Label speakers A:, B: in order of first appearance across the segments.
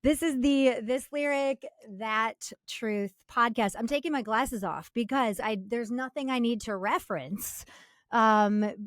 A: This is the This Lyric, That Truth podcast. I'm taking my glasses off because there's nothing I need to reference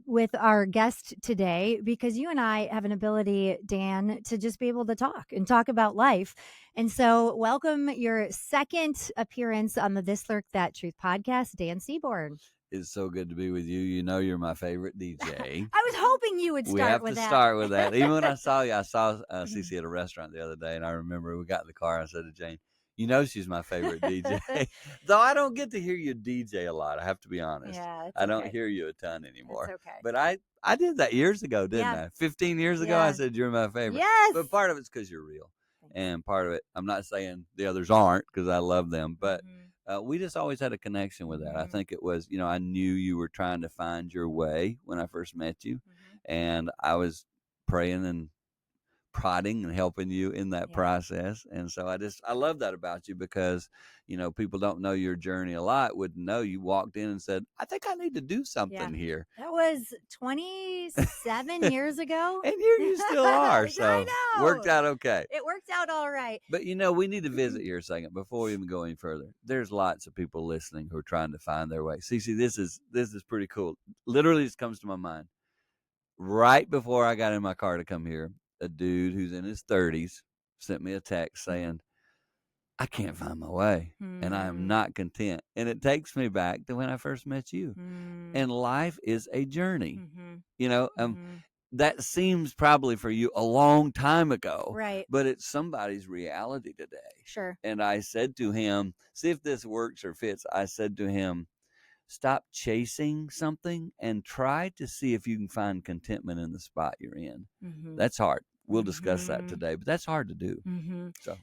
A: with our guest today, because you and I have an ability, Dan, to just be able to talk about life. And so welcome your second appearance on the This Lyric, That Truth podcast, Dan Seaborn.
B: It's so good to be with you. You know, you're my favorite DJ.
A: I was hoping you would start with that.
B: We have to start with that. Even when I saw you, I saw Ceci at a restaurant the other day, and I remember we got in the car and I said to Jane, you know she's my favorite DJ. Though I don't get to hear you DJ a lot, I have to be honest.
A: Yeah,
B: I don't hear you a ton anymore.
A: It's okay.
B: But I did that years ago, didn't I? 15 years ago, I said you're my favorite.
A: Yes.
B: But part of it's because you're real. And part of it, I'm not saying the others aren't, because I love them, but we just always had a connection with that. I think it was, I knew you were trying to find your way when I first met you, and I was praying and prodding and helping you in that process. And so I love that about you, because, people don't know your journey a lot, wouldn't know you walked in and said, I think I need to do something here.
A: That was 27 years ago.
B: And here you still are. So
A: I know.
B: Worked out okay.
A: It worked out all right.
B: But, we need to visit here a second before we even go any further. There's lots of people listening who are trying to find their way. Ceci, this is pretty cool. Literally, this comes to my mind. Right before I got in my car to come here, a dude who's in his 30s sent me a text saying, I can't find my way, and I am not content. And it takes me back to when I first met you. And life is a journey. That seems probably for you a long time ago.
A: Right.
B: But it's somebody's reality today.
A: Sure.
B: And I said to him, see if this works or fits. I said to him, stop chasing something and try to see if you can find contentment in the spot you're in. That's hard. We'll discuss that today, but that's hard to do. So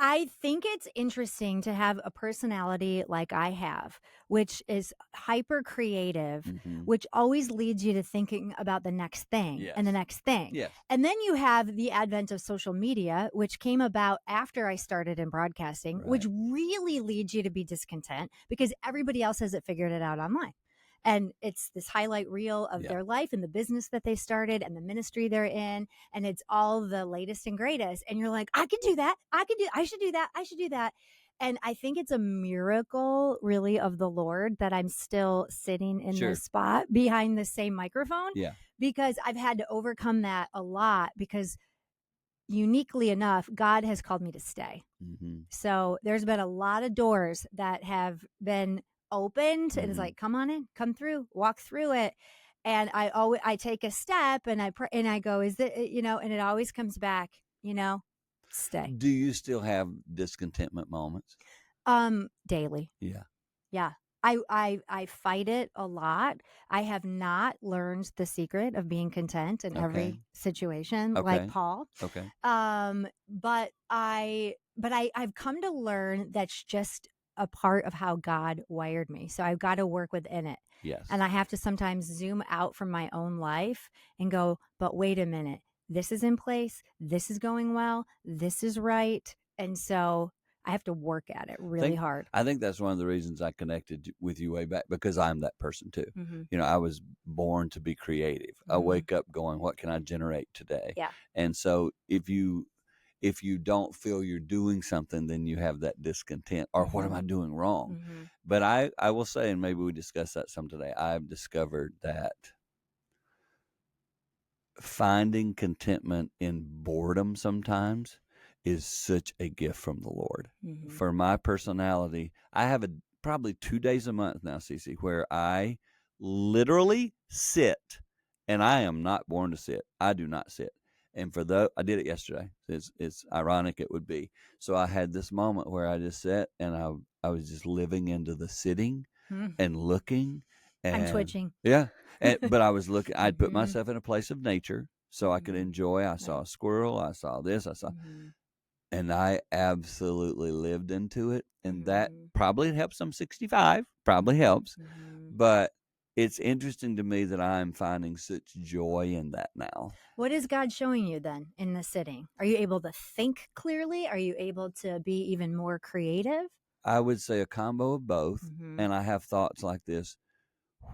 A: I think it's interesting to have a personality like I have, which is hyper creative, which always leads you to thinking about the next thing and the next thing.
B: Yes.
A: And then you have the advent of social media, which came about after I started in broadcasting, which really leads you to be discontent because everybody else hasn't figured it out online. And it's this highlight reel of their life and the business that they started and the ministry they're in. And it's all the latest and greatest. And you're like, I should do that. I should do that. And I think it's a miracle, really, of the Lord that I'm still sitting in this spot behind the same microphone.
B: Yeah.
A: Because I've had to overcome that a lot, because uniquely enough, God has called me to stay. So there's been a lot of doors that have been opened, and it's like, come on in, come through, walk through it. And I take a step and I pray and I go, is that, and it always comes back, stay.
B: Do you still have discontentment moments?
A: Daily.
B: Yeah.
A: I fight it a lot. I have not learned the secret of being content in every situation like Paul.
B: Okay.
A: But I've come to learn that's just a part of how God wired me. So I've got to work within it.
B: Yes.
A: And I have to sometimes zoom out from my own life and go, but wait a minute, this is in place. This is going well. This is right. And so I have to work at it really hard.
B: I think that's one of the reasons I connected with you way back, because I'm that person too. I was born to be creative. I wake up going, what can I generate today?
A: Yeah.
B: And so if you don't feel you're doing something, then you have that discontent, or what am I doing wrong? But I will say, and maybe we discuss that some today, I've discovered that finding contentment in boredom sometimes is such a gift from the Lord. For my personality, I have probably 2 days a month now, Ceci, where I literally sit, and I am not born to sit. I do not sit. And I did it yesterday. It's ironic it would be. So I had this moment where I just sat and I was just living into the sitting and looking. And,
A: I'm twitching.
B: Yeah. But I was looking. I'd put myself in a place of nature so I could enjoy. I saw a squirrel. I saw this. And I absolutely lived into it. And that probably helps. I'm 65. Probably helps. But it's interesting to me that I'm finding such joy in that now.
A: What is God showing you then in the sitting? Are you able to think clearly? Are you able to be even more creative?
B: I would say a combo of both. And I have thoughts like this.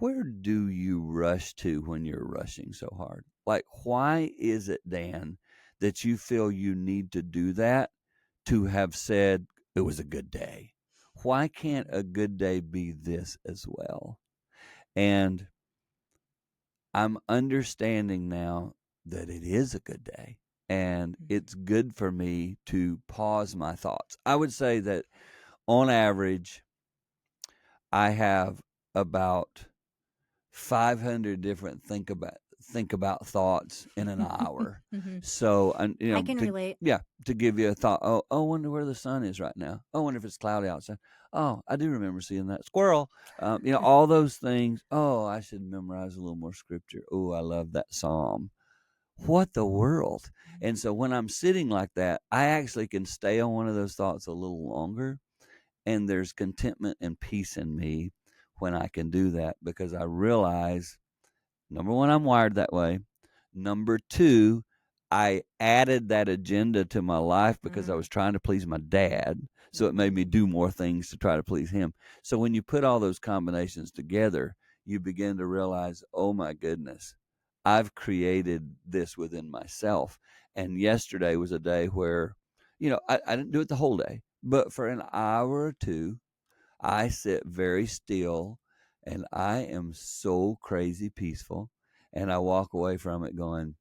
B: Where do you rush to when you're rushing so hard? Like, why is it, Dan, that you feel you need to do that to have said it was a good day. Why can't a good day be this as well? And I'm understanding now that it is a good day, and it's good for me to pause my thoughts. I would say that on average, I have about 500 different think about thoughts in an hour.
A: Mhm.
B: So, and
A: I can relate.
B: to give you a thought. Oh, I wonder where the sun is right now. Oh, I wonder if it's cloudy outside. Oh, I do remember seeing that squirrel. All those things. Oh, I should memorize a little more scripture. Oh, I love that psalm. What the world? And so when I'm sitting like that, I actually can stay on one of those thoughts a little longer, and there's contentment and peace in me when I can do that, because I realize, number one, I'm wired that way. Number two, I added that agenda to my life because I was trying to please my dad. So it made me do more things to try to please him. So when you put all those combinations together, you begin to realize, oh my goodness, I've created this within myself. And yesterday was a day where, I didn't do it the whole day, but for an hour or two, I sit very still, and I am so crazy peaceful. And I walk away from it going,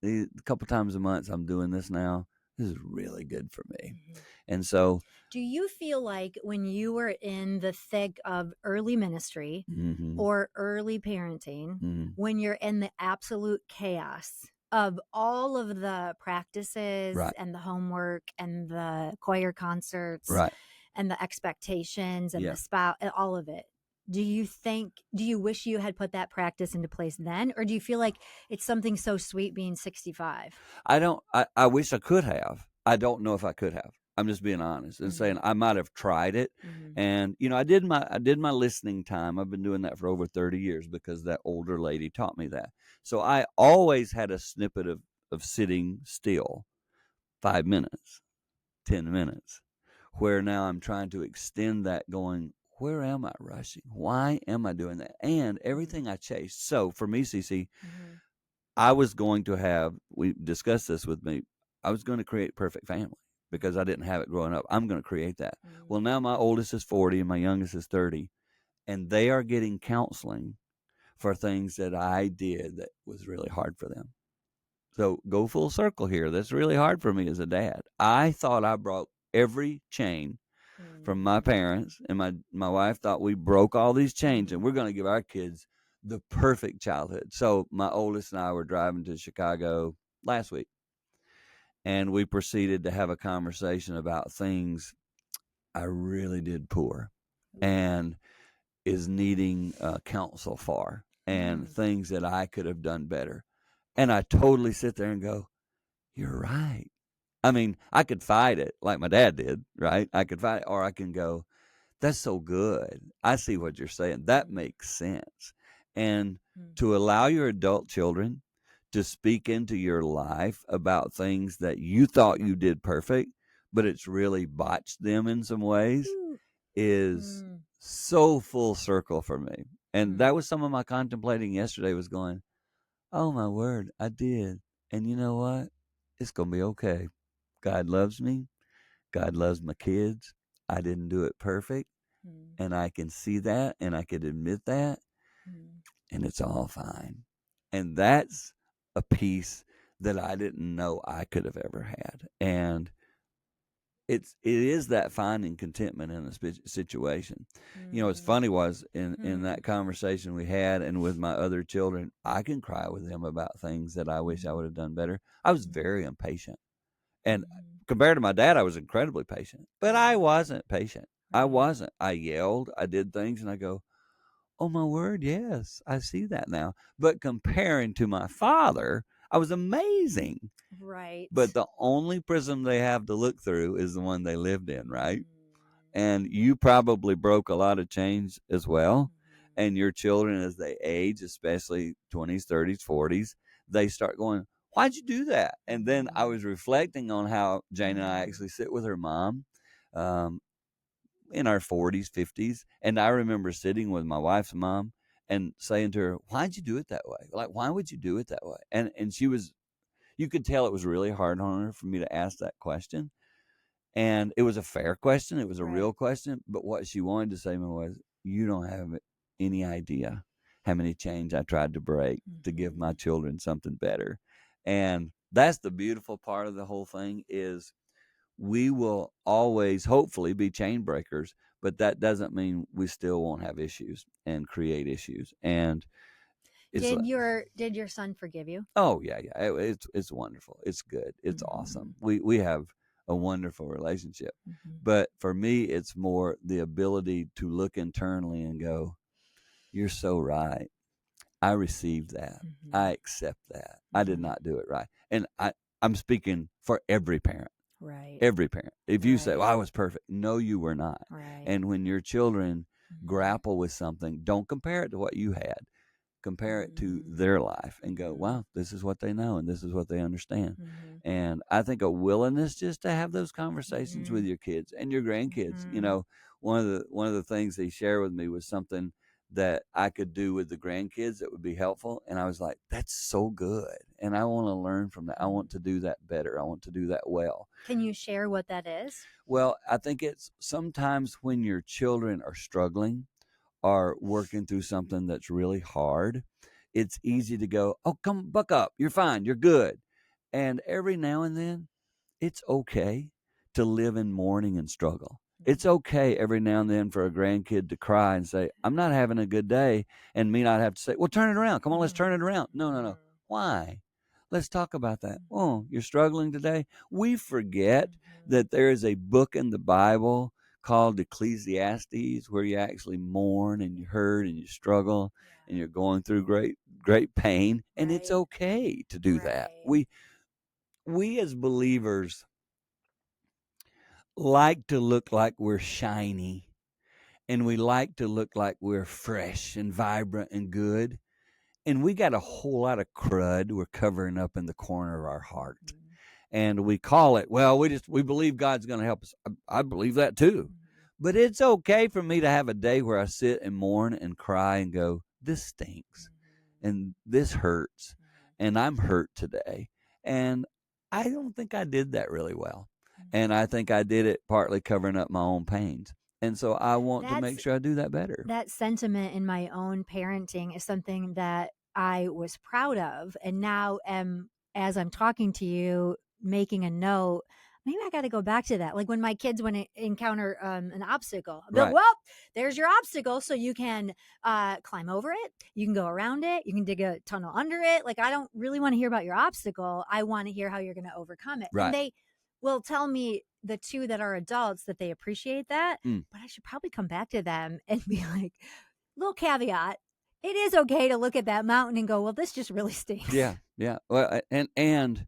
B: a couple times a month, I'm doing this now. This is really good for me. And so,
A: Do you feel like when you were in the thick of early ministry or early parenting, when you're in the absolute chaos of all of the practices
B: right,
A: and the homework and the choir concerts
B: right.
A: and the expectations and
B: Yeah.
A: the spouse, all of it, do you wish you had put that practice into place then? Or do you feel like it's something so sweet being 65?
B: I wish I could have. I don't know if I could have. I'm just being honest and saying I might have tried it. And I did my listening time. I've been doing that for over 30 years because that older lady taught me that. So I always had a snippet of sitting still, 5 minutes, 10 minutes, where now I'm trying to extend that, going, where am I rushing? Why am I doing that? And everything I chase. So for me, Cece, I was going to have, we discussed this with me, I was going to create perfect family because I didn't have it growing up. I'm going to create that. Well, now my oldest is 40 and my youngest is 30, and they are getting counseling for things that I did that was really hard for them. So go full circle here. That's really hard for me as a dad. I thought I broke every chain from my parents, and my wife thought we broke all these chains, and we're going to give our kids the perfect childhood. So my oldest and I were driving to Chicago last week, and we proceeded to have a conversation about things I really did poor and is needing counsel for, and things that I could have done better. And I totally sit there and go, you're right. I mean, I could fight it like my dad did, right? I could fight it, or I can go, that's so good. I see what you're saying. That makes sense. And to allow your adult children to speak into your life about things that you thought you did perfect, but it's really botched them in some ways, is so full circle for me. And that was some of my contemplating yesterday, was going, oh my word, I did. And you know what? It's going to be okay. God loves me. God loves my kids. I didn't do it perfect, and I can see that, and I can admit that, and it's all fine. And that's a piece that I didn't know I could have ever had. And it is that finding contentment in a situation. It's funny was in that conversation we had, and with my other children, I can cry with them about things that I wish I would have done better. I was very impatient. And compared to my dad, I was incredibly patient, but I wasn't patient. I wasn't. I yelled, I did things, and I go, oh my word, yes, I see that now. But comparing to my father, I was amazing.
A: Right.
B: But the only prism they have to look through is the one they lived in, right? And you probably broke a lot of chains as well. And your children, as they age, especially 20s, 30s, 40s, they start going, why'd you do that? And then I was reflecting on how Jane and I actually sit with her mom in our 40s, 50s. And I remember sitting with my wife's mom and saying to her, why'd you do it that way? Like, why would you do it that way? And she was, you could tell it was really hard on her for me to ask that question. And it was a fair question. It was a
A: Right.
B: real question. But what she wanted to say to me was, you don't have any idea how many chains I tried to break to give my
A: Mhm.
B: children something better. And that's the beautiful part of the whole thing is we will always hopefully be chain breakers, but that doesn't mean we still won't have issues and create issues. And it's like,
A: Did your son forgive you?
B: oh yeah, yeah, it's wonderful. It's good. It's awesome.
A: Mhm.
B: We have a wonderful relationship.
A: Mhm.
B: But for me, it's more the ability to look internally and go, "You're so right. I received that. I
A: Mhm.
B: accept that. I did
A: Mhm.
B: not do it right." And I'm speaking for every parent.
A: Right.
B: Every parent. If you say,
A: Right.
B: "Well, I was perfect," no, you were not.
A: Right.
B: And when your children
A: Mhm.
B: grapple with something, don't compare it to what you had. Compare it to
A: Mhm.
B: their life and go,
A: Mhm.
B: wow, this is what they know and this is what they understand.
A: Mhm.
B: And I think a willingness just to have those conversations with
A: Mhm.
B: your kids and your grandkids.
A: Mhm.
B: One of the things they shared with me was something that I could do with the grandkids that would be helpful. And I was like, that's so good. And I want to learn from that. I want
A: Mhm.
B: to do that better. I want to do that well.
A: Can you share what that is?
B: Well, I think it's sometimes when your children are struggling are working through something that's really hard, it's easy to go, "Oh, come buck up. You're fine. You're good." And every now and then, it's okay to live in mourning and struggle. It's
A: Mhm.
B: okay every now and then for a grandkid to cry and say, "I'm not having a good day," and me not have to say, "Well, turn it around. Come on, let's turn it
A: Mhm.
B: around." No, no, no. Why? Let's talk about that.
A: Mhm.
B: Oh, you're struggling today? We forget
A: Mhm.
B: that there is a book in the Bible called Ecclesiastes where you actually mourn and you
A: Mhm.
B: hurt and you struggle
A: Yeah.
B: and you're going through great pain, and it's
A: Right.
B: okay to do that.
A: Right.
B: We as believers like to look like we're shiny and we like to look like we're fresh and vibrant and good. And we got a whole lot of crud we're covering up in the corner of our heart.
A: Mhm.
B: And we call it, well, we believe God's going to help us. I believe that too.
A: Mhm.
B: But it's okay for me to have a day where I sit and mourn and cry and go, this stinks
A: Mhm.
B: and this hurts
A: Mhm.
B: and I'm hurt today. And I don't think I did that really well. And
A: Mhm.
B: I think I did it partly covering up my own pains. And so I want to make
A: That's
B: sure I do that better.
A: that sentiment in my own parenting is something that I was proud of, and now am, as I'm talking to you, making a note. Maybe I got to go back to that. Like when my kids when encounter an obstacle, I'll be like,
B: Right.
A: well, there's your obstacle, so you can climb over it, you can go around it, you can dig a tunnel under it. Like I don't really want to hear about your obstacle. I want to hear how you're going to overcome it. And
B: Right.
A: they will tell me, the two that are adults, that they appreciate that,
B: Mm.
A: but I should probably come back to them and be like, little caveat, it is okay to look at that mountain and go, well, this just really stinks.
B: Yeah. Yeah. Well, and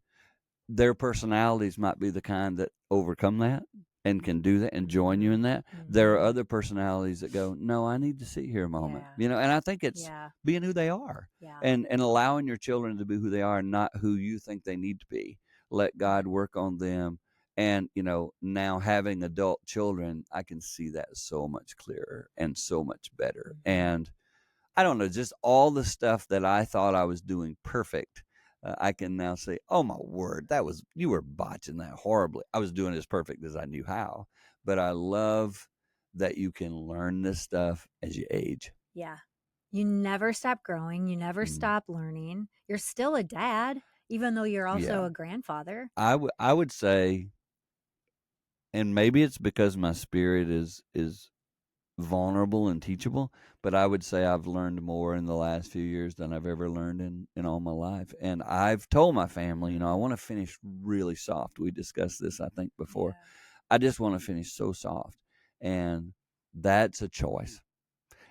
B: their personalities might be the kind that overcome that and can do that and join you in
A: Mhm.
B: that. There are
A: Mhm.
B: other personalities that go, "No, I need to sit here a moment."
A: Yeah.
B: And I think it's
A: Yeah.
B: being who they are
A: Yeah.
B: and allowing your children to be who they are, not who you think they need to be. Let God
A: Mhm.
B: work on them. And, now having adult children, I can see that so much clearer and so much better.
A: Mhm.
B: And I don't know, just all the stuff that I thought I was doing perfect. I can now say, "Oh my word, you were botching that horribly." I was doing it as perfect as I knew how, but I love that you can learn this stuff as you age.
A: Yeah. You never stop growing. You never
B: Mm,
A: stop learning. You're still a dad, even though you're
B: yeah,
A: also a grandfather.
B: I would say, and maybe it's because my spirit is vulnerable and teachable, but I would say I've learned more in the last few years than I've ever learned in all my life. And I've told my family, I want to finish really soft. We discussed this, I think, before.
A: Yeah.
B: I just want to finish so soft. And that's a choice.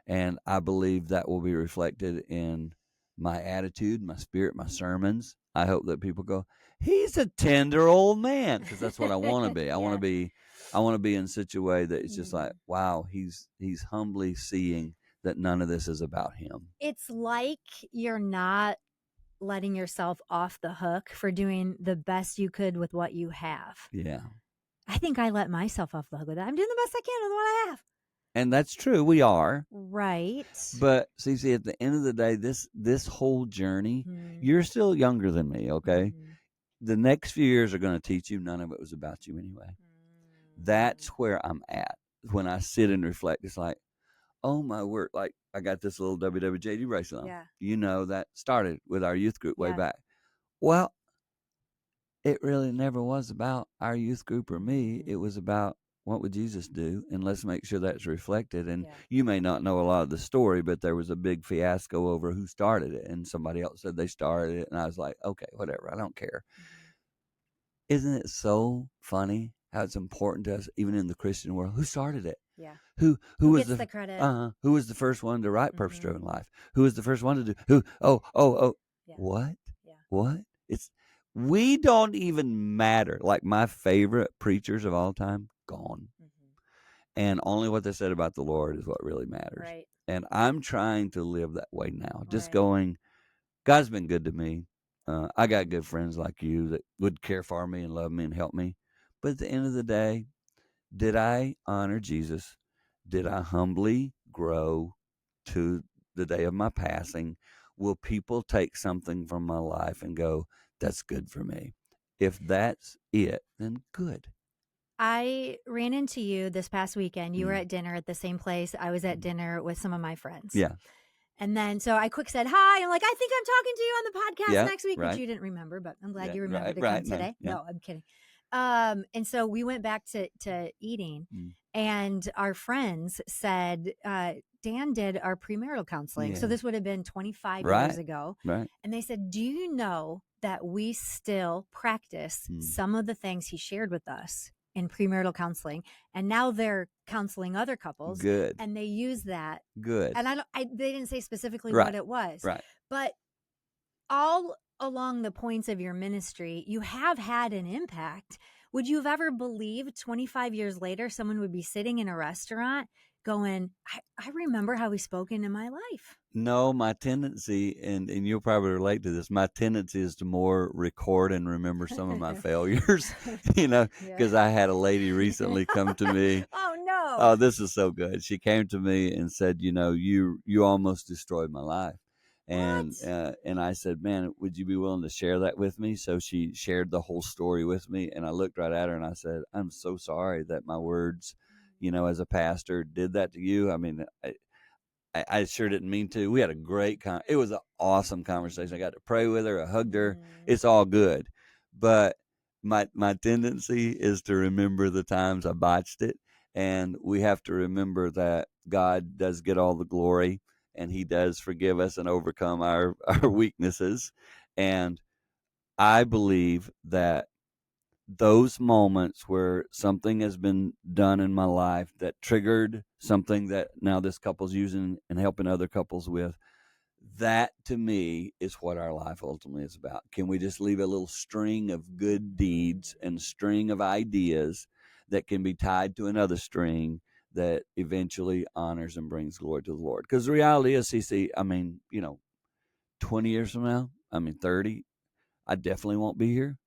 B: And I believe that will be reflected in my attitude, my spirit, my sermons. I hope that people go, he's a tender old man, because that's what I want to be.
A: Yeah.
B: I want to be in such a way that it's just like,
A: Mm.
B: wow, he's humbly seeing that none of this is about him.
A: It's like you're not letting yourself off the hook for doing the best you could with what you have.
B: Yeah.
A: I think I let myself off the hook with that. I'm doing the best I can with what I have.
B: And that's true. We are.
A: Right.
B: But see, at the end of the day, this whole journey,
A: Mhm.
B: you're still younger than me, okay?
A: Mhm.
B: The next few years are going to teach you none of it was about you anyway. That's where I'm at. When I sit and reflect, it's like, oh my word, like I got this little WWJD bracelet on.
A: Yeah.
B: You know, that started with our youth group way
A: Yes.
B: back. Well, it really never was about our youth group or me.
A: Mhm.
B: It was about what would Jesus do, and let's make sure that's reflected. And
A: Yeah.
B: you may not know a lot of the story, but there was a big fiasco over who started it, and somebody else said they started it, and I was like, okay, whatever, I don't care.
A: Mhm.
B: Isn't it so funny how it's important to us, even in the Christian world, who started it?
A: Yeah.
B: Who
A: Who
B: was
A: gets the credit?
B: who was the first one to write Purpose
A: Mhm.
B: Driven Life? Who was the first one to do who? Oh,
A: Yeah.
B: what?
A: Yeah.
B: What? It's we don't even matter. Like my favorite preachers of all time, gone.
A: Mhm.
B: And only what they said about the Lord is what really matters.
A: Right.
B: And I'm trying to live that way now. Just
A: Right.
B: going, God's been good to me. I got good friends like you that would care for me and love me and help me. But at the end of the day, did I honor Jesus? Did I humbly grow to the day of my passing? Will people take something from my life and go, that's good for me? If that's it, then good.
A: I ran into you this past weekend. You were
B: Mm.
A: at dinner at the same place. I was at
B: Mm.
A: dinner with some of my friends.
B: Yeah.
A: And then, so I quick said hi. I'm like, I think I'm talking to you on the podcast
B: Yeah.
A: next week, which
B: Right.
A: you didn't remember, but I'm glad
B: Yeah.
A: you remembered
B: Right.
A: to come
B: Right. No.
A: today.
B: Yeah.
A: No, I'm kidding. And so we went back to eating,
B: Mm.
A: and our friends said, Dan did our premarital counseling. So
B: Yeah.
A: this would have been 25 years
B: Right.
A: ago.
B: Right.
A: And they said, do you know that we still practice
B: Mm.
A: some of the things he shared with us in premarital counseling? And now they're counseling other couples,
B: Good.
A: and they use that.
B: Good.
A: And they didn't say specifically
B: Right.
A: what it was,
B: Right.
A: but all along the points of your ministry, you have had an impact. Would you have ever believed 25 years later someone would be sitting in a restaurant going, I remember how he spoke into my life?
B: No, my tendency, and you'll probably relate to this, my tendency is to more record and remember some of my failures,
A: Yeah.
B: because I had a lady recently come to me.
A: Oh, no.
B: Oh, this is so good. She came to me and said, you almost destroyed my life. And
A: What?
B: and I said, man, would you be willing to share that with me? So she shared the whole story with me, and I looked right at her and I said, I'm so sorry that my words, as a pastor, did that to you. I mean, I sure didn't mean to. We had a great it was an awesome conversation. I got to pray with her. I hugged her. It's all good. But my tendency is to remember the times I botched it. And we have to remember that God does get all the glory, and he does forgive us and overcome our weaknesses. And I believe that those moments where something has been done in my life that triggered something that now this couple's using and helping other couples with, that to me is what our life ultimately is about. Can we just leave a little string of good deeds and string of ideas that can be tied to another string that eventually honors and brings glory to the Lord? Because the reality is, Cece, I mean, 20 years from now, 30, I definitely won't be here.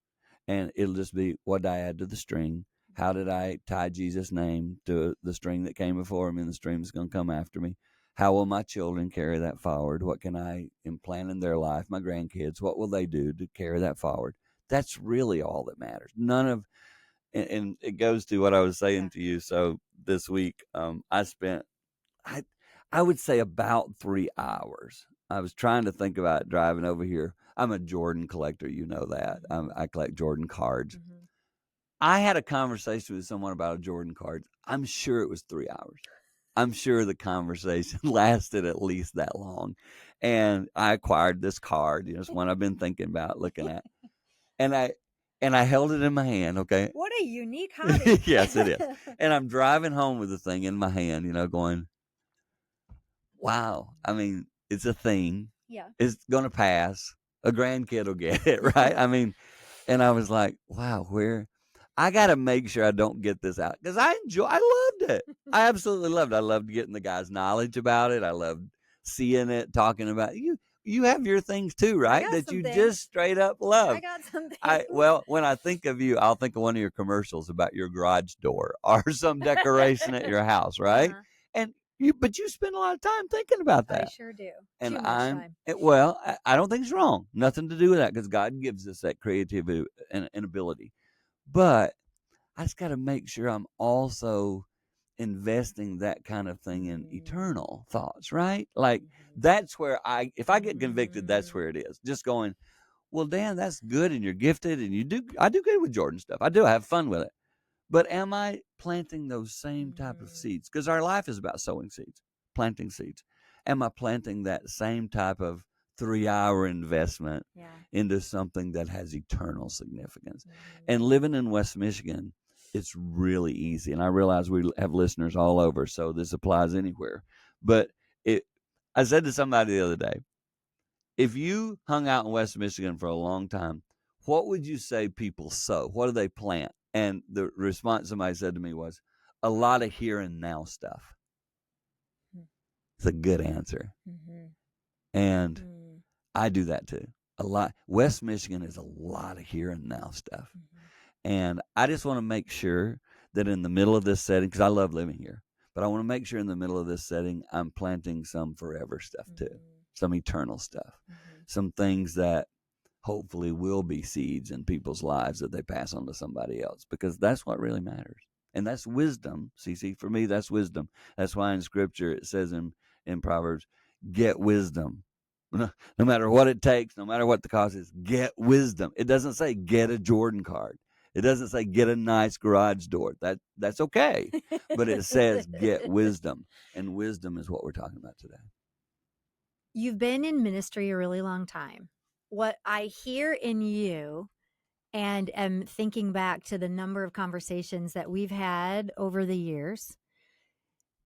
B: And it'll just be, what did I add to the string? How did I tie Jesus' name to the string that came before me and the string that's going to come after me? How will my children carry that forward? What can I implant in their life? My grandkids, what will they do to carry that forward? That's really all that matters. None of, and it goes to what I was saying to you. So this week, I spent, I would say about 3 hours. I was trying to think about driving over here. I'm a Jordan collector, you know that. I collect Jordan cards. I had a conversation with someone about a Jordan card. I'm sure it was 3 hours. I'm sure the conversation lasted at least that long. And I acquired this card. It's one I've been thinking about looking at. And I held it in my hand, okay?
A: What a unique hobby.
B: Yes, it is. And I'm driving home with the thing in my hand, going, wow. I mean, it's a thing.
A: Yeah.
B: It's going to pass. A grandkid will get it, right? And I was like, wow, I got to make sure I don't get this out, because I loved it. I absolutely loved it. I loved getting the guy's knowledge about it. I loved seeing it, talking about it. You have your things too, right? That you just straight up love.
A: I got some things.
B: Well, when I think of you, I'll think of one of your commercials about your garage door or some decoration at your house, right? And but you spend a lot of time thinking about that.
A: I sure do.
B: And
A: Too much time.
B: I don't think it's wrong. Nothing to do with that, because God gives us that creativity and ability. But I just got to make sure I'm also investing that kind of thing in eternal thoughts, right? Like that's where if I get convicted, that's where it is. Just going, well, Dan, that's good and you're gifted and I do good with Jordan stuff. I do have fun with it. But am I planting those same type of seeds? Because our life is about sowing seeds, planting seeds. Am I planting that same type of 3-hour investment into something that has eternal significance? And living in West Michigan, it's really easy. And I realize we have listeners all over, so this applies anywhere. But I said to somebody the other day, if you hung out in West Michigan for a long time, what would you say people sow? What do they plant? And the response somebody said to me was, a lot of here and now stuff. It's a good answer. And I do that too. A lot. West Michigan is a lot of here and now stuff. And I just want to make sure that in the middle of this setting, because I love living here, but I want to make sure in the middle of this setting, I'm planting some forever stuff too, some eternal stuff, some things that hopefully will be seeds in people's lives that they pass on to somebody else, because that's what really matters. And that's wisdom. Ceci, for me, that's wisdom. That's why in Scripture it says in Proverbs, get wisdom. No matter what it takes, no matter what the cost is, get wisdom. It doesn't say get a Jordan card. It doesn't say get a nice garage door. That's okay. But it says get wisdom. And wisdom is what we're talking about today.
A: You've been in ministry a really long time. What I hear in you, and am thinking back to the number of conversations that we've had over the years,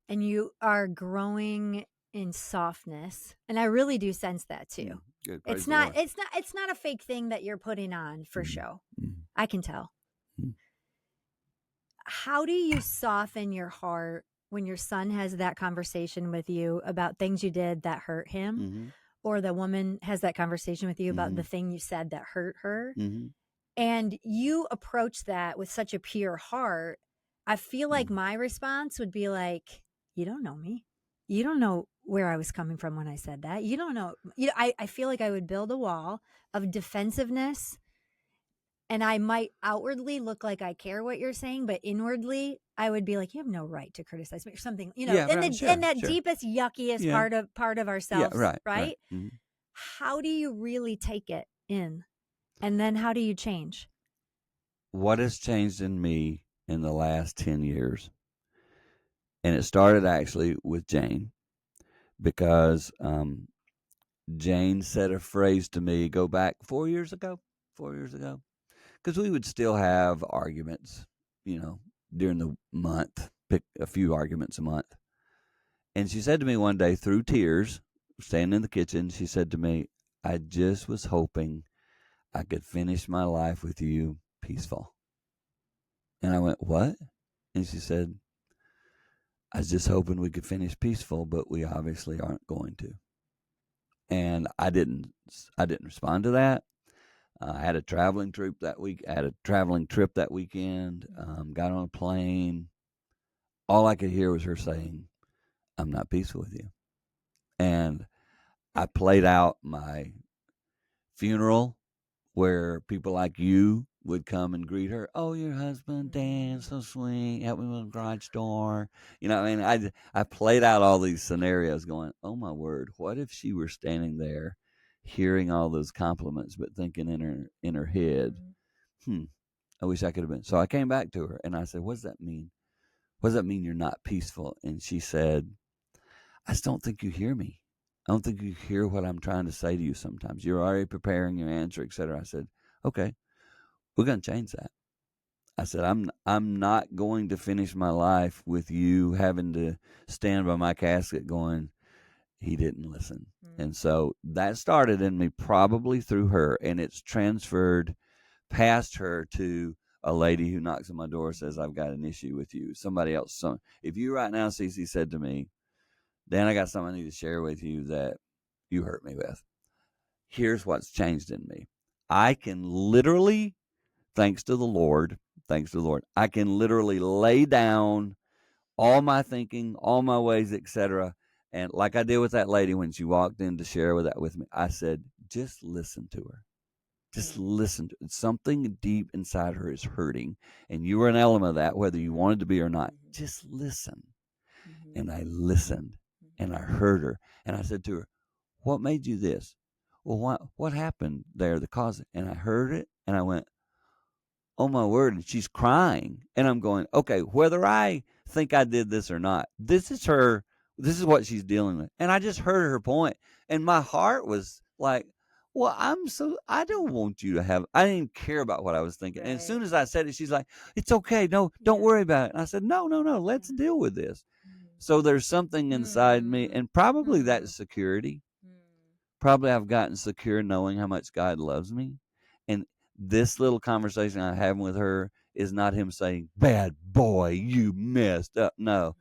A: and you are growing in softness, and I really do sense that too.
B: Good.
A: It's not a fake thing that you're putting on for show. I can tell. How do you soften your heart when your son has that conversation with you about things you did that hurt him, or the woman has that conversation with you about the thing you said that hurt her, and you approach that with such a pure heart? I feel like my response would be like, you don't know me. You don't know where I was coming from when I said that. You don't know. I feel like I would build a wall of defensiveness, and I might outwardly look like I care what you're saying, but inwardly I would be like, you have no right to criticize me or something, in that deepest, yuckiest part of ourselves. Right? How do you really take it in? And then how do you change?
B: What has changed in me in the last 10 years? And it started actually with Jane, because Jane said a phrase to me, go back 4 years ago, because we would still have arguments, during the month, pick a few arguments a month. And she said to me one day through tears, standing in the kitchen, she said to me, I just was hoping I could finish my life with you peaceful. And I went, what? And she said, I was just hoping we could finish peaceful, but we obviously aren't going to. And I didn't respond to that. I had a traveling trip that week. That weekend. Got on a plane. All I could hear was her saying, I'm not peaceful with you. And I played out my funeral where people like you would come and greet her. Oh, your husband, Dan, so sweet. Help me with the garage door. I played out all these scenarios going, oh my word, what if she were standing there hearing all those compliments, but thinking in her head, I wish I could have been. So I came back to her and I said, what does that mean? What does that mean you're not peaceful? And she said, I just don't think you hear me. I don't think you hear what I'm trying to say to you sometimes. You're already preparing your answer, etc. I said, okay, we're going to change that. I said, I'm not going to finish my life with you having to stand by my casket going, he didn't listen. And so that started in me probably through her, and it's transferred past her to a lady who knocks on my door and says, I've got an issue with you. Somebody else. If you right now, Ceci, said to me, Dan, I got something I need to share with you that you hurt me with. Here's what's changed in me. I can literally, thanks to the Lord, I can literally lay down all my thinking, all my ways, etc. And like I did with that lady when she walked in to share that with me, I said, just listen to her. Just listen to it. Something deep inside her is hurting, and you were an element of that, whether you wanted to be or not. Just listen. And I listened, and I heard her, and I said to her, "What made you this? Well, what happened there? The cause?" And I heard it, and I went, "Oh my word!" And she's crying, and I'm going, "Okay, whether I think I did this or not, this is her. This is what she's dealing with." And I just heard her point, and my heart was like, "Well, I don't want you to have. I didn't even care about what I was thinking." And as soon as I said it, she's like, "It's okay. No, don't worry about it." And I said, "No, no, no. Let's deal with this." So there's something inside me, and probably that's security. Probably I've gotten secure knowing how much God loves me. And this little conversation I'm having with her is not him saying, "Bad boy, you messed up." No,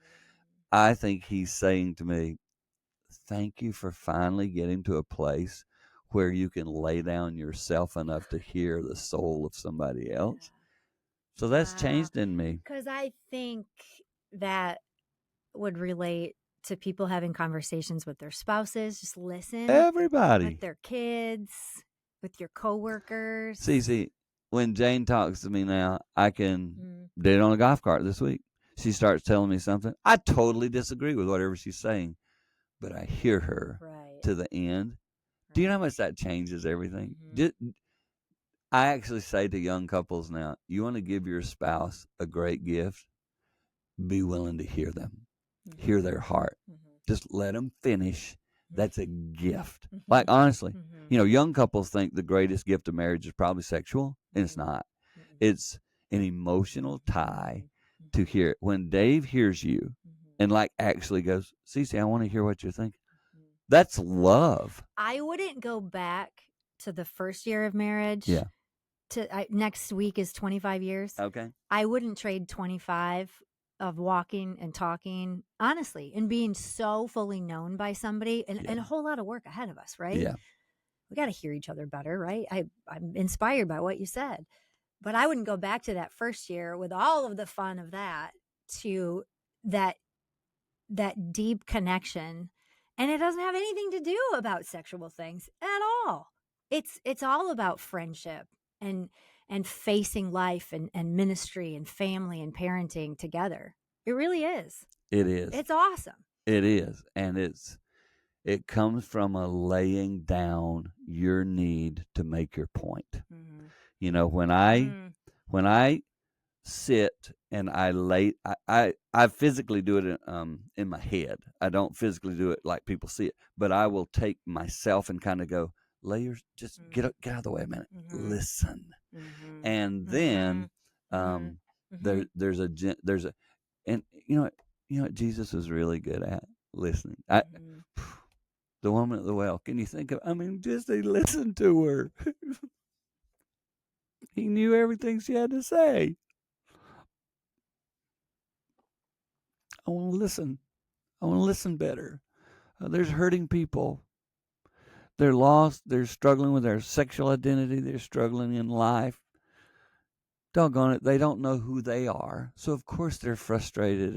B: I think he's saying to me, "Thank you for finally getting to a place where you can lay down yourself enough to hear the soul of somebody else." So that's changed in me.
A: Because I think that would relate to people having conversations with their spouses. Just listen.
B: Everybody.
A: With their kids, with your coworkers.
B: See, when Jane talks to me now, I can did it on a golf cart this week. She starts telling me something. I totally disagree with whatever she's saying, but I hear her to the end. Do you know how much that changes everything? I actually say to young couples now, you want to give your spouse a great gift, be willing to hear them, hear their heart. Just let them finish. That's a gift. Like, honestly, young couples think the greatest gift of marriage is probably sexual, and it's not. It's an emotional tie to hear it. When Dave hears you and like actually goes, "Ceci, I want to hear what you're thinking." That's love.
A: I wouldn't go back to the first year of marriage.
B: Yeah.
A: Next week is 25 years.
B: Okay.
A: I wouldn't trade 25 of walking and talking, honestly, and being so fully known by somebody and a whole lot of work ahead of us, right?
B: Yeah.
A: We got to hear each other better, right? I'm inspired by what you said, but I wouldn't go back to that first year with all of the fun of that to that deep connection. And it doesn't have anything to do about sexual things at all. It's all about friendship and facing life and ministry and family and parenting together. It really is.
B: It is.
A: It's awesome.
B: It is. And it comes from a laying down your need to make your point. When I sit and I physically do it in my head. I don't physically do it like people see it, but I will take myself and kind of go, just get out of the way a minute, listen, and then there's a and you know what Jesus was really good at listening. The woman at the well. Can you think of? I mean, just he listened to her. He knew everything she had to say. I want to listen. I want to listen better. There's hurting people. They're lost. They're struggling with their sexual identity. They're struggling in life. Doggone it, they don't know who they are. So of course they're frustrated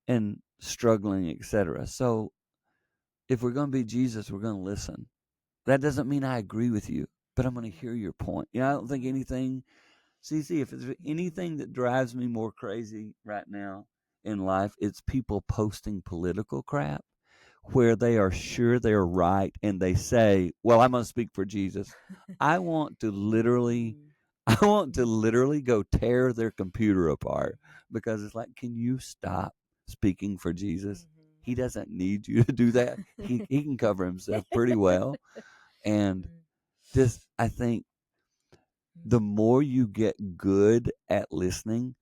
B: and struggling, etc. So if we're going to be Jesus, we're going to listen. That doesn't mean I agree with you, but I'm going to hear your point. I don't think anything. Ceci, if there's anything that drives me more crazy right now in life, it's people posting political crap where they are sure they're right and they say, "Well, I'm going to speak for Jesus." I want to literally go tear their computer apart because it's like, can you stop speaking for Jesus? He doesn't need you to do that. He can cover himself pretty well. And just, I think the more you get good at listening,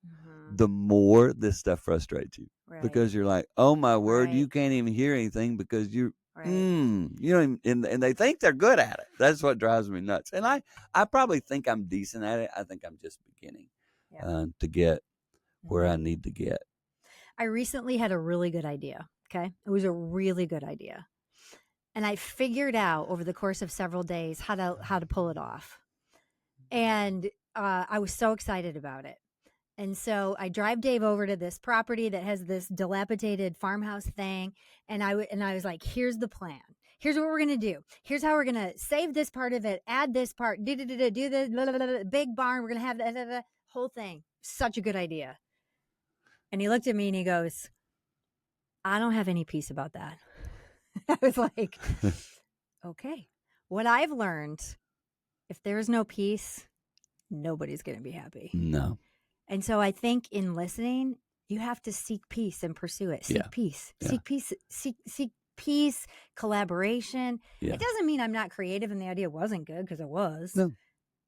B: the more this stuff frustrates you. Because you're like, "Oh my word, you can't even hear anything because you don't even," and they think they're good at it. That's what drives me nuts. And I probably think I'm decent at it. I think I'm just beginning to get where I need to get.
A: I recently had a really good idea. Okay. It was a really good idea. And I figured out over the course of several days how to pull it off. And I was so excited about it. And so I drive Dave over to this property that has this dilapidated farmhouse thing. And I was like, here's the plan. Here's what we're going to do. Here's how we're going to save this part of it, add this part, do the big barn. We're going to have the whole thing. Such a good idea. And he looked at me and he goes, I don't have any peace about that. I was like, okay. What I've learned, if there's no peace, nobody's going to be happy.
B: No.
A: And so I think in listening, you have to seek peace and pursue it. Seek peace.
B: Yeah.
A: Seek peace. Seek peace, collaboration.
B: Yeah.
A: It doesn't mean I'm not creative and the idea wasn't good, because it was.
B: No.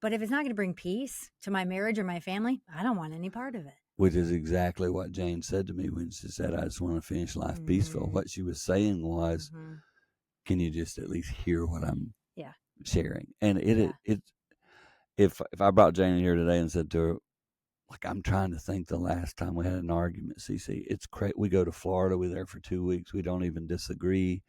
A: But if it's not going to bring peace to my marriage or my family, I don't want any part of it.
B: Which is exactly what Jane said to me when she said, I just want to finish life peaceful. What she was saying was, can you just at least hear what I'm sharing? And if I brought Jane in here today and said to her, like, I'm trying to think the last time we had an argument, Cece, it's crazy. We go to Florida, we're there for 2 weeks, we don't even disagree.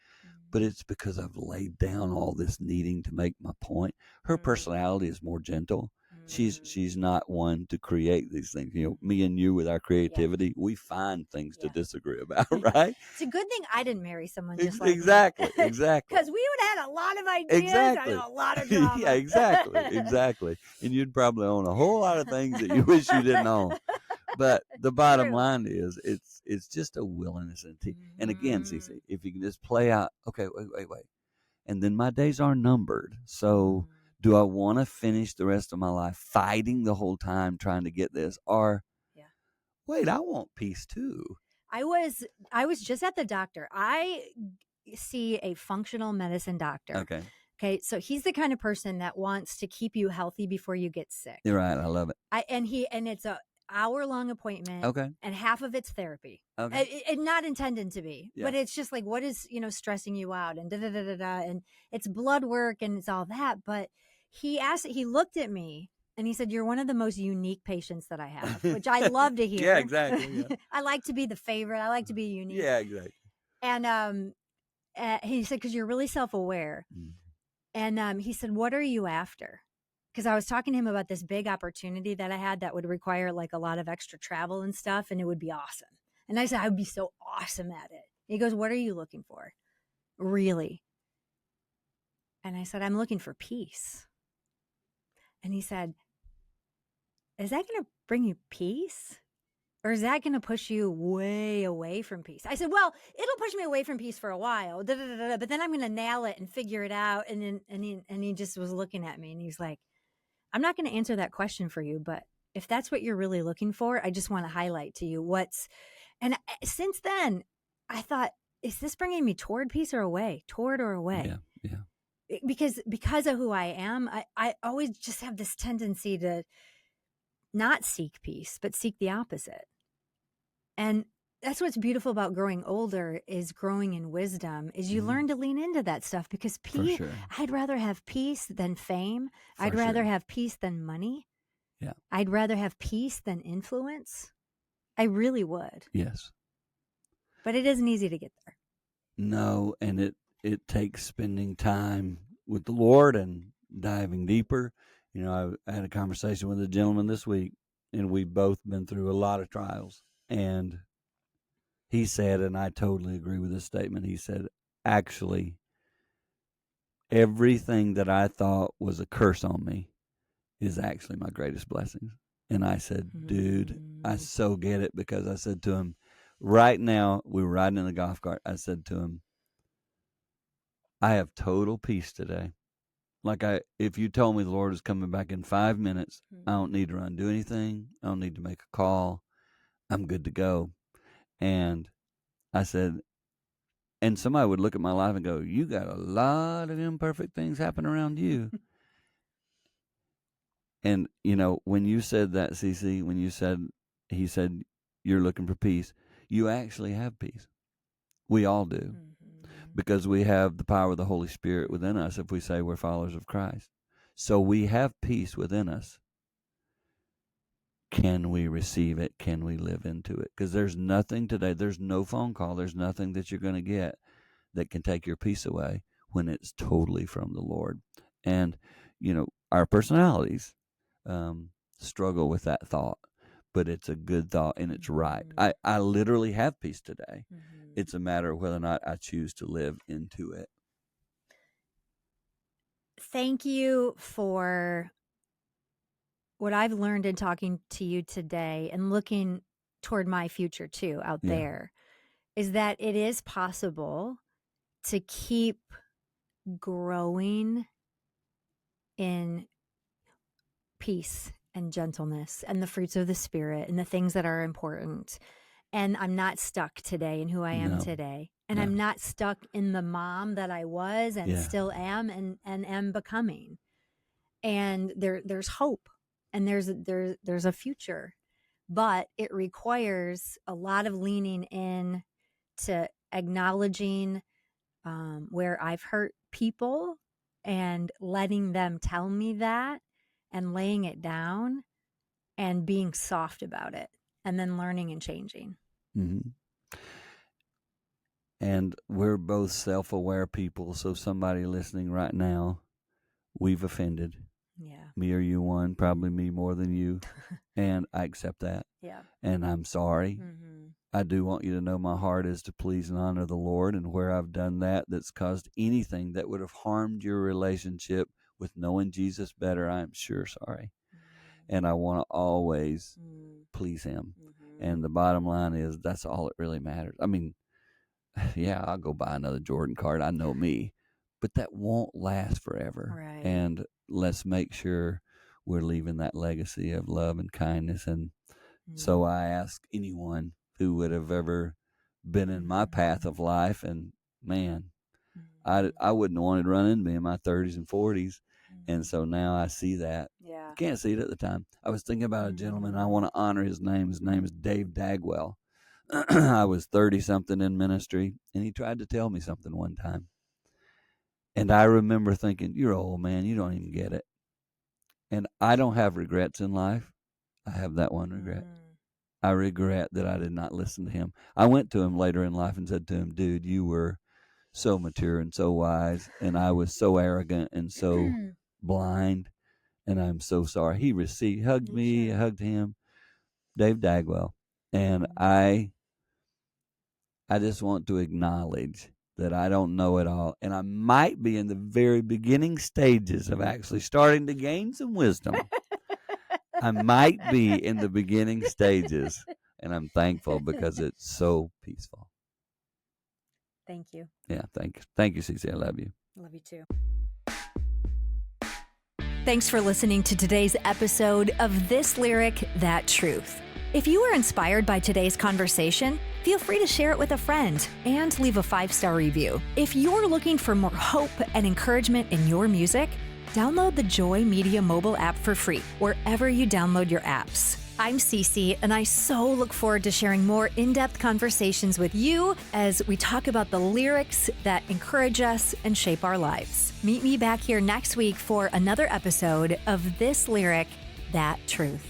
B: But it's because I've laid down all this needing to make my point. Her personality is more gentle. She's not one to create these things. You know, me and you with our creativity, we find things to disagree about, right?
A: It's a good thing I didn't marry someone just like
B: exactly,
A: me.
B: Exactly.
A: Because we would have had a lot of ideas and a lot of drama.
B: Yeah, exactly. And you'd probably own a whole lot of things that you wish you didn't own. But the bottom line is, it's just a willingness and again, Cece, if you can just play out, okay, wait, and then my days are numbered. So, do I want to finish the rest of my life fighting the whole time trying to get this, or wait, I want peace too?
A: I was just at the doctor. I see a functional medicine doctor. Okay, so he's the kind of person that wants to keep you healthy before you get sick.
B: You're right. I love it.
A: And it's a hour-long appointment. And half of it's therapy. It not intended to be, but it's just like, what is, stressing you out, and and it's blood work and it's all that. But he looked at me and he said, you're one of the most unique patients that I have, which I love to hear.
B: Yeah, exactly. Yeah.
A: I like to be the favorite. I like to be unique.
B: Yeah, exactly.
A: And he said, because you're really self-aware. And he said, what are you after? Because I was talking to him about this big opportunity that I had that would require like a lot of extra travel and stuff, and it would be awesome. And I said, I would be so awesome at it. He goes, what are you looking for? Really? And I said, I'm looking for peace. And he said, is that going to bring you peace? Or is that going to push you way away from peace? I said, well, it'll push me away from peace for a while, but then I'm going to nail it and figure it out. And he just was looking at me and he's like, I'm not going to answer that question for you, but if that's what you're really looking for, I just want to highlight to you and since then I thought, is this bringing me toward peace or away? Toward or away? Yeah. Because of who I am, I always just have this tendency to not seek peace, but seek the opposite. And that's what's beautiful about growing older, is growing in wisdom, is you learn to lean into that stuff, because peace, I'd rather have peace than fame. I'd rather have peace than money.
B: Yeah.
A: I'd rather have peace than influence. I really would.
B: Yes.
A: But it isn't easy to get there.
B: No, and it takes spending time with the Lord and diving deeper. I had a conversation with a gentleman this week, and we've both been through a lot of trials. And he said, and I totally agree with this statement, he said, actually, everything that I thought was a curse on me is actually my greatest blessings. And I said, dude, I so get it, because I said to him, right now, we were riding in the golf cart. I said to him, I have total peace today. Like, if you told me the Lord is coming back in 5 minutes, I don't need to run do anything. I don't need to make a call. I'm good to go. And I said, and somebody would look at my life and go, you got a lot of imperfect things happen around you. And, when you said that, Cece, he said, you're looking for peace, you actually have peace. We all do. Because we have the power of the Holy Spirit within us if we say we're followers of Christ. So we have peace within us. Can we receive it? Can we live into it? Because there's nothing today, there's no phone call, there's nothing that you're going to get that can take your peace away when it's totally from the Lord. And, our personalities struggle with that thought, but it's a good thought and it's right. I literally have peace today. It's a matter of whether or not I choose to live into it.
A: thank you for what I've learned in talking to you today and looking toward my future too out
B: Yeah.
A: there, is that it is possible to keep growing in peace and gentleness and the fruits of the Spirit and the things that are important. And I'm not stuck today in who I am
B: No.
A: today. And
B: No.
A: I'm not stuck in the mom that I was and
B: Yeah.
A: still am and am becoming. And there's hope and there's a future. But it requires a lot of leaning in to acknowledging where I've hurt people and letting them tell me that and laying it down and being soft about it and then learning and changing.
B: Mm-hmm. And we're both self-aware people, so somebody listening right now, we've offended.
A: Yeah.
B: Me or you one, probably me more than you, and I accept that.
A: Yeah.
B: And I'm sorry.
A: Mm-hmm.
B: I do want you to know my heart is to please and honor the Lord, and where I've done that's caused anything that would have harmed your relationship with knowing Jesus better, I'm sure sorry.
A: Mm-hmm.
B: And I want to always please him.
A: Mm-hmm.
B: And the bottom line is that's all that really matters. I mean, yeah, I'll go buy another Jordan card. I know me, but that won't last forever.
A: Right.
B: And let's make sure we're leaving that legacy of love and kindness. And so I ask anyone who would have ever been in my path of life, and man, I wouldn't have wanted to run into me in my 30s and 40s. And so now I see that.
A: Yeah.
B: I can't see it at the time. I was thinking about a gentleman. I want to honor his name. His name is Dave Dagwell. I was 30-something in ministry, and he tried to tell me something one time. And I remember thinking, you're old, man. You don't even get it. And I don't have regrets in life. I have that one regret. I regret that I did not listen to him. I went to him later in life and said to him, dude, you were so mature and so wise, and I was so arrogant and so blind, and I'm so sorry. He hugged me, I hugged him, Dave Dagwell. And I just want to acknowledge that I don't know it all, and I might be in the very beginning stages of actually starting to gain some wisdom. I might be in the beginning stages, and I'm thankful because it's so peaceful.
A: Thank you.
B: Yeah, thank you, Ceci. I love you.
A: Love you too. Thanks for listening to today's episode of This Lyric, That Truth. If you were inspired by today's conversation, feel free to share it with a friend and leave a 5-star review. If you're looking for more hope and encouragement in your music, download the Joy Media mobile app for free wherever you download your apps. I'm Ceci, and I so look forward to sharing more in-depth conversations with you as we talk about the lyrics that encourage us and shape our lives. Meet me back here next week for another episode of This Lyric, That Truth.